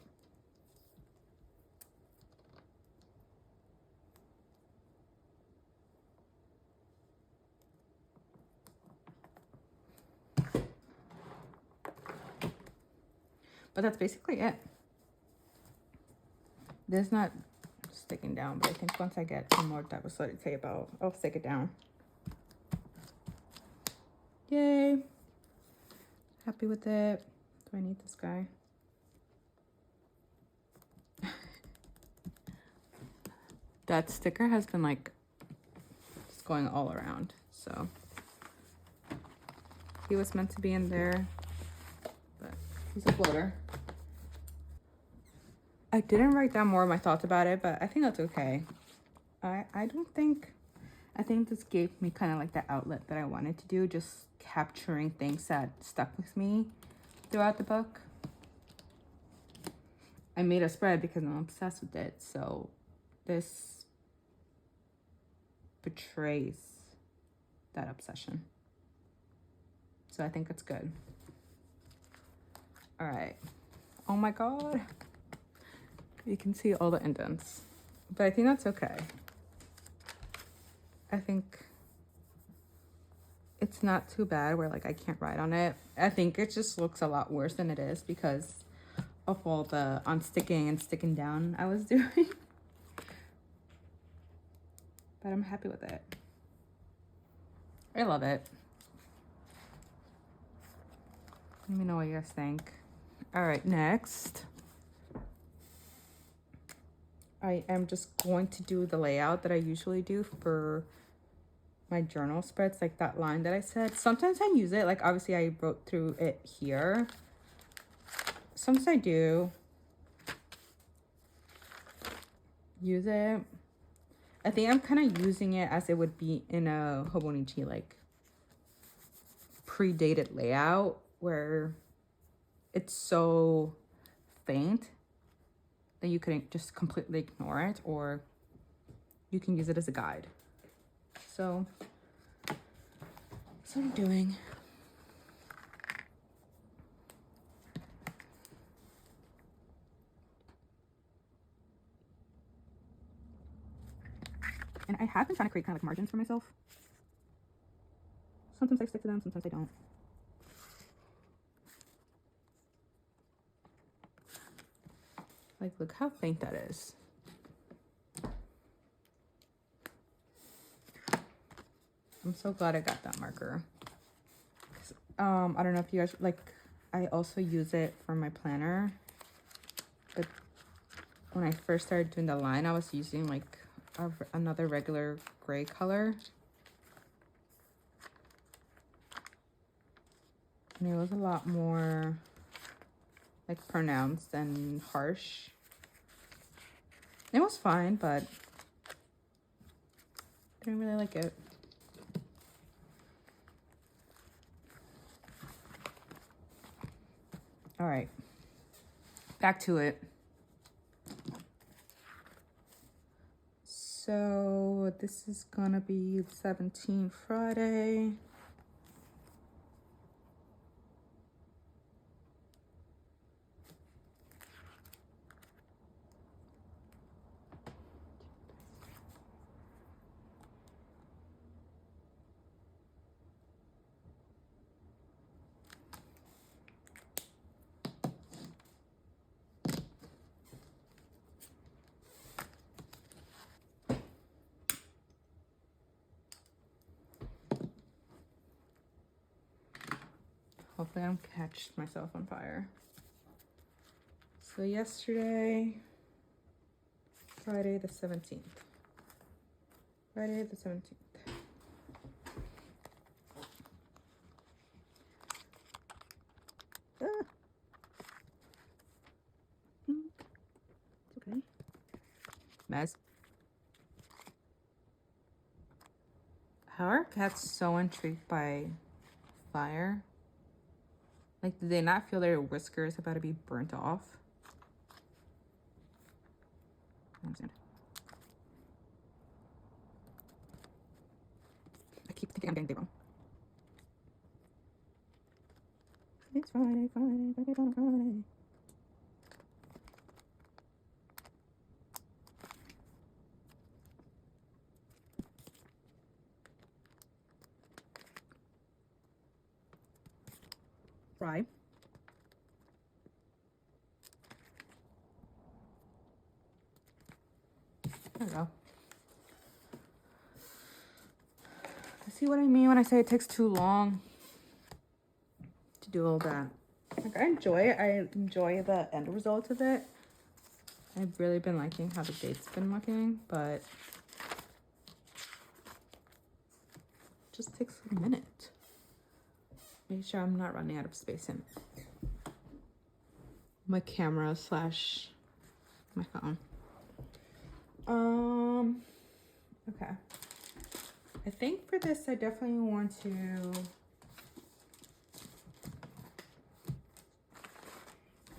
But that's basically it. This is not sticking down, but I think once I get some more double-sided tape, I'll stick it down. Yay. Happy with it. Do I need this guy? That sticker has been like just going all around, so he was meant to be in there, but he's a floater. I didn't write down more of my thoughts about it, but I think that's okay. I think this gave me kind of like the outlet that I wanted to do, just capturing things that stuck with me throughout the book. I made a spread because I'm obsessed with it, so this betrays that obsession. So I think it's good. All right. Oh my God. You can see all the indents, but I think that's okay. I think it's not too bad where like I can't write on it. I think it just looks a lot worse than it is because of all the unsticking and sticking down I was doing. But I'm happy with it. I love it. Let me know what you guys think. All right, next. I am just going to do the layout that I usually do for my journal spreads, like that line that I said. Sometimes I use it, like obviously I wrote through it here. Sometimes I do use it. I think I'm kind of using it as it would be in a Hobonichi, like predated layout where it's so faint that you couldn't just completely ignore it, or you can use it as a guide. So that's what I'm doing. And I have been trying to create kind of like margins for myself. Sometimes I stick to them, sometimes I don't. Like, look how faint that is. I'm so glad I got that marker. I don't know if you guys, like, I also use it for my planner. But when I first started doing the line, I was using, like, another regular gray color. And it was a lot more, like, pronounced and harsh. It was fine, but I didn't really like it. All right, back to it. So this is gonna be 17 Friday. Hopefully I don't catch myself on fire. So yesterday, Friday the 17th. Friday the 17th. Ah. It's okay. Mess. How are cats so intrigued by fire? Like, do they not feel their whiskers about to be burnt off? I understand. I keep thinking I'm getting it wrong. It's Friday, Friday, Friday, Friday, Friday. Fry. There we go. See what I mean when I say it takes too long to do all that? Like, I enjoy it. I enjoy the end result of it. I've really been liking how the date's been looking, but it just takes a minute. Make sure I'm not running out of space in my camera slash my phone. Okay. I think for this, I definitely want to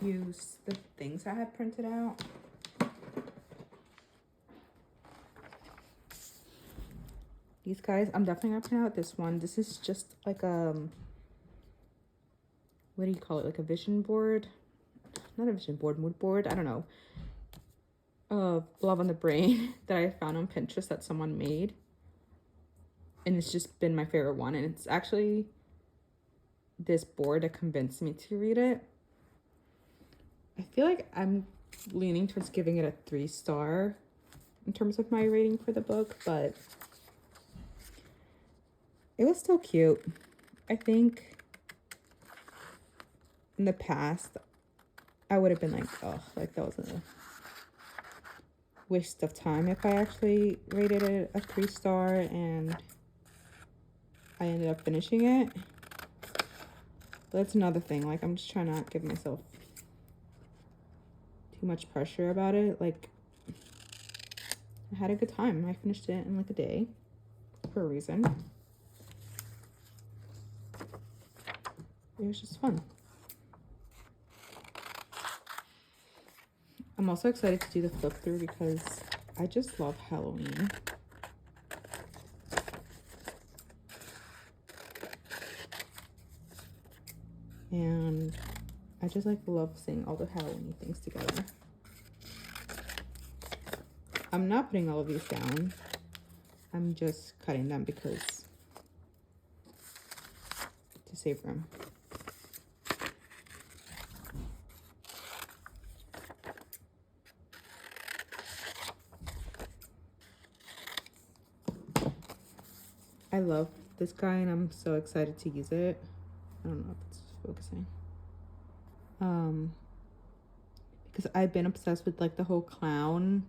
use the things I had printed out. These guys, I'm definitely gonna print out this one. This is just like what do you call it? Like a vision board? Not a vision board, mood board. I don't know. of Love on the Brain that I found on Pinterest that someone made. And it's just been my favorite one. And it's actually this board that convinced me to read it. I feel like I'm leaning towards giving it a 3-star in terms of my rating for the book, but it was still cute. I think in the past, I would have been like, oh, like that was a waste of time if I actually rated it a 3-star and I ended up finishing it. But that's another thing. Like, I'm just trying to not give myself too much pressure about it. Like, I had a good time. I finished it in like a day for a reason. It was just fun. I'm also excited to do the flip through because I just love Halloween. And I just like love seeing all the Halloween things together. I'm not putting all of these down. I'm just cutting them because to save room. I love this guy and I'm so excited to use it. I don't know if it's focusing. Because I've been obsessed with like the whole clown,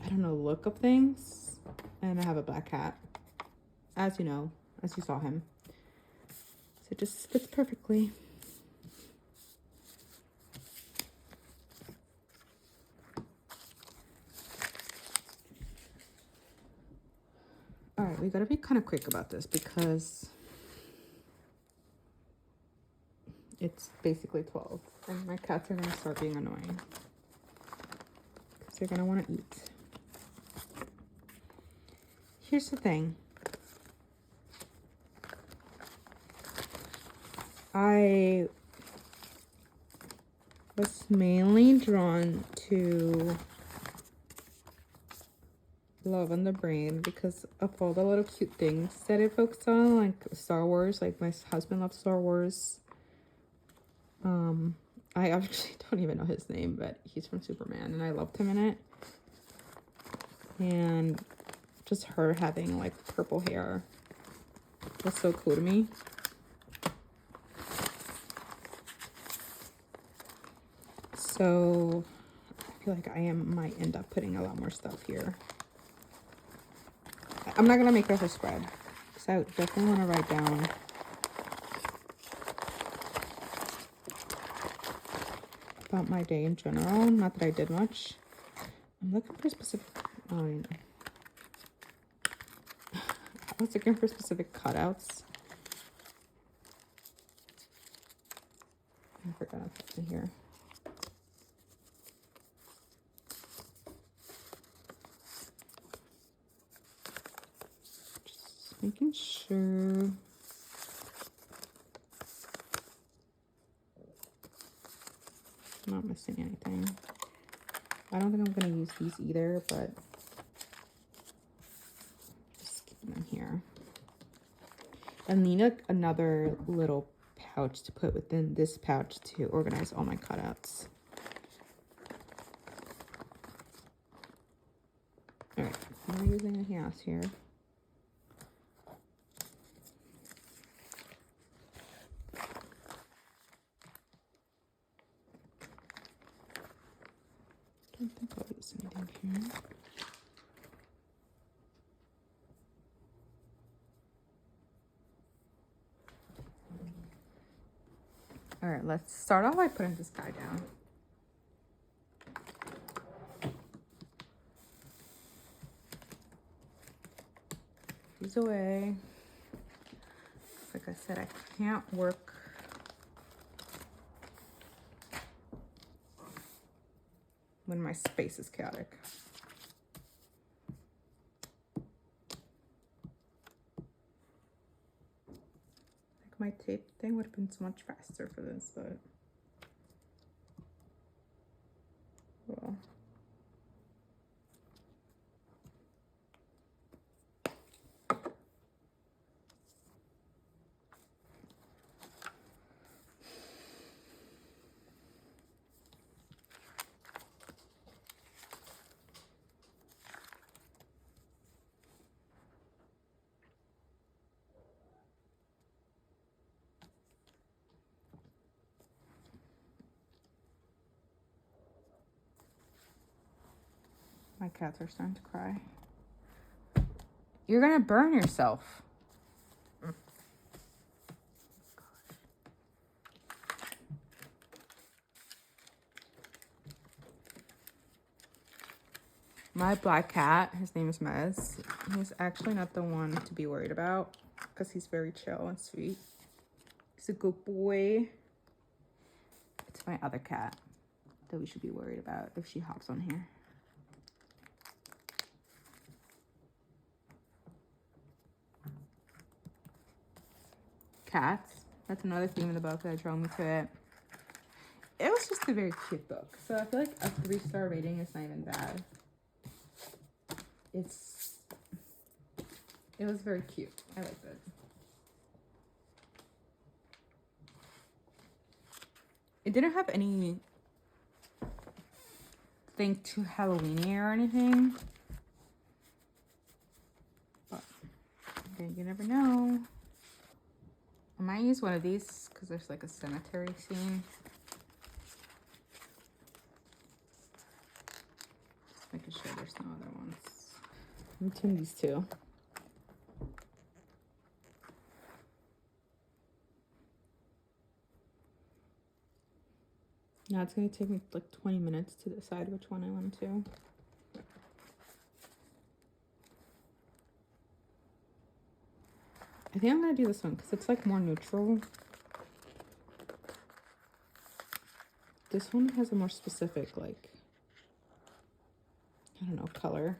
I don't know, look of things. And I have a black cat, as you know, as you saw him. So it just fits perfectly. All right, we gotta be kind of quick about this because it's basically 12 and my cats are gonna start being annoying because they're gonna want to eat. Here's the thing. I was mainly drawn to Love on the Brain because of all the little cute things that it focused on, like Star Wars. Like my husband loves Star Wars. I actually don't even know his name, but he's from Superman and I loved him in it. And just her having like purple hair was so cool to me. So I feel like might end up putting a lot more stuff here. I'm not gonna make her a spread because I definitely want to write down about my day in general. Not that I did much. I'm looking for specific. Oh, you know. I was looking for specific cutouts. I forgot to put it here. Just making sure. I'm not missing anything. I don't think I'm going to use these either, but just keep them here. I need another little pouch to put within this pouch to organize all my cutouts. All right, I'm not using anything else here. I don't think I'll use anything here. All right, let's start off by putting this guy down. He's away. Like I said, I can't work when my space is chaotic. Like my tape thing would have been so much faster for this, but My cats are starting to cry. You're gonna burn yourself. My black cat, his name is Mez. He's actually not the one to be worried about because he's very chill and sweet. He's a good boy. It's my other cat that we should be worried about if she hops on here. Cats. That's another theme in the book that drew me to it. It was just a very cute book. So I feel like a 3-star rating is not even bad. It was very cute. I liked it. It didn't have any thing too Halloween-y or anything. But you never know. I might use one of these because there's like a cemetery scene. Just making sure there's no other ones. I'm between these two. Now it's gonna take me like 20 minutes to decide which one I want to. I think I'm gonna do this one because it's like more neutral. This one has a more specific, like, I don't know, color.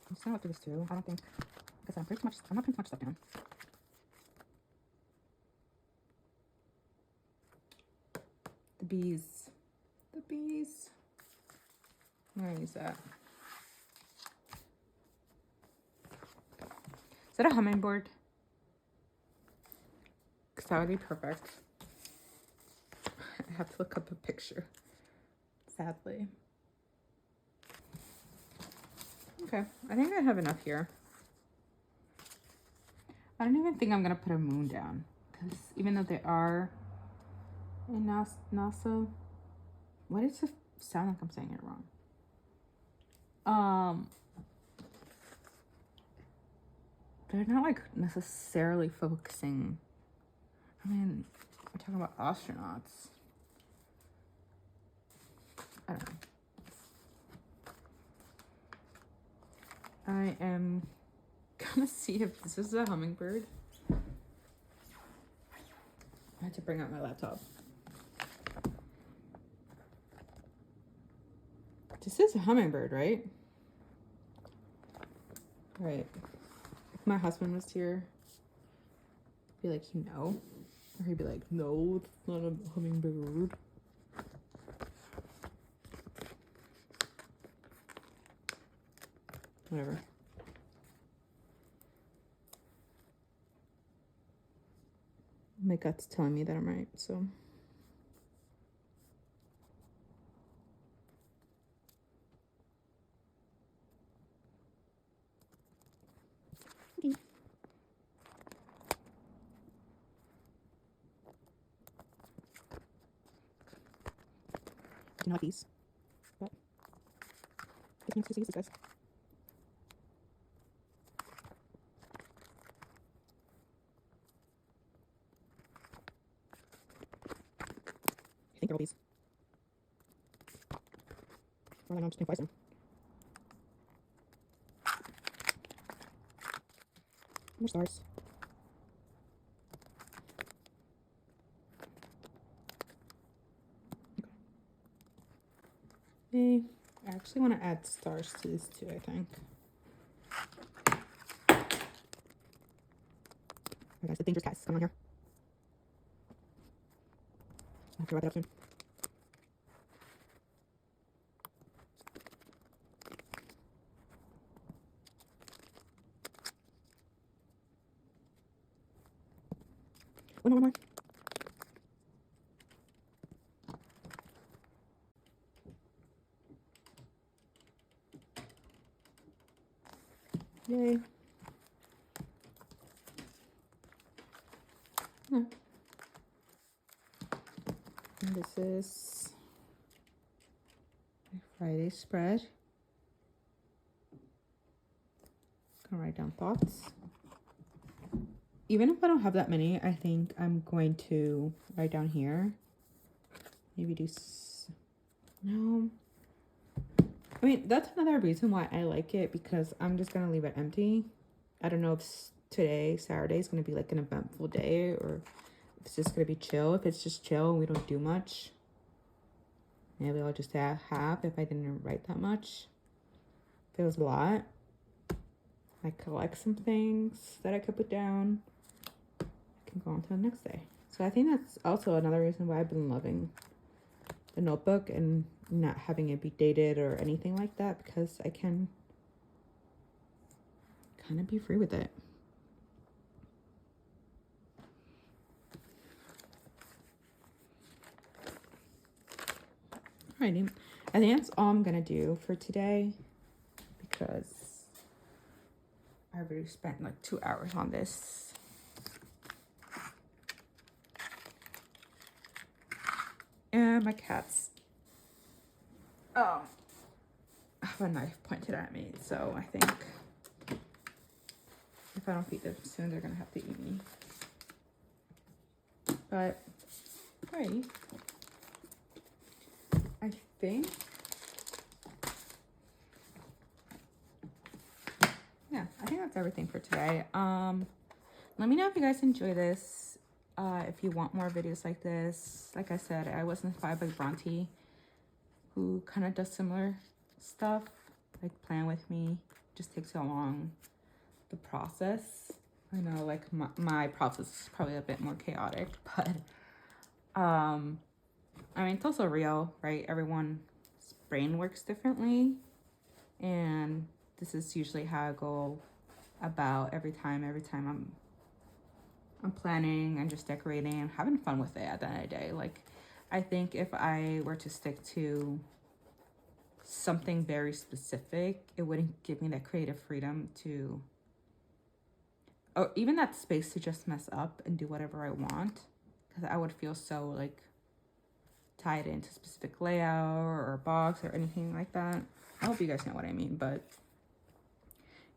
I'm just gonna look through this too. I don't think, because I'm not putting too much stuff down. The bees. I'm gonna use that. Is that a hummingbird? Because that would be perfect. I have to look up a picture, sadly. Okay, I think I have enough here. I don't even think I'm gonna put a moon down, because even though they are in NASA, what does it sound like I'm saying it wrong? They're not like necessarily focusing. I mean, we're talking about astronauts. I don't know. I am gonna see if this is a hummingbird. I had to bring out my laptop. This is a hummingbird, right? Right. If my husband was here, I'd be like, no. Or he'd be like, no, it's not a hummingbird. Whatever. My gut's telling me that I'm right, so. Okay. I do not like these, but it's nice to use this, guys. I think they're all these. Well, I know I'm just gonna place them. More stars. Okay. I actually want to add stars to this too, I think. Alright guys, the dangerous cat is coming on here. I have to wrap it up soon. One more. Yay. And this is my Friday spread. Gonna write down thoughts. Even if I don't have that many, I think I'm going to write down here. Maybe do, no. I mean, that's another reason why I like it, because I'm just gonna leave it empty. I don't know if today, Saturday, is gonna be like an eventful day, or if it's just gonna be chill. If it's just chill and we don't do much, maybe I'll just add half if I didn't write that much. If it was a lot, I collect some things that I could put down. I can go on to the next day. So I think that's also another reason why I've been loving the notebook and not having it be dated or anything like that, because I can kind of be free with it. Alrighty, I think that's all I'm gonna do for today, because I already spent like 2 hours on this. And my cats have a knife pointed at me, so I think if I don't feed them soon, they're gonna have to eat me. But alrighty, I think, yeah, I think that's everything for today. Let me know if you guys enjoy this. If you want more videos like this. Like I said, I was inspired by Bronte, who kind of does similar stuff, like Plan With Me. Just takes so long, the process. I know, like, my process is probably a bit more chaotic, but I mean, it's also real, right? Everyone's brain works differently, and this is usually how I go about every time I'm planning and just decorating and having fun with it at the end of the day. Like, I think if I were to stick to something very specific, it wouldn't give me that creative freedom to, or even that space to just mess up and do whatever I want, because I would feel so like tied into specific layout or box or anything like that. I hope you guys know what I mean. But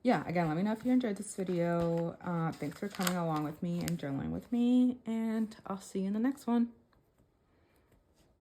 yeah, again, let me know if you enjoyed this video. Thanks for coming along with me and journaling with me, and I'll see you in the next one.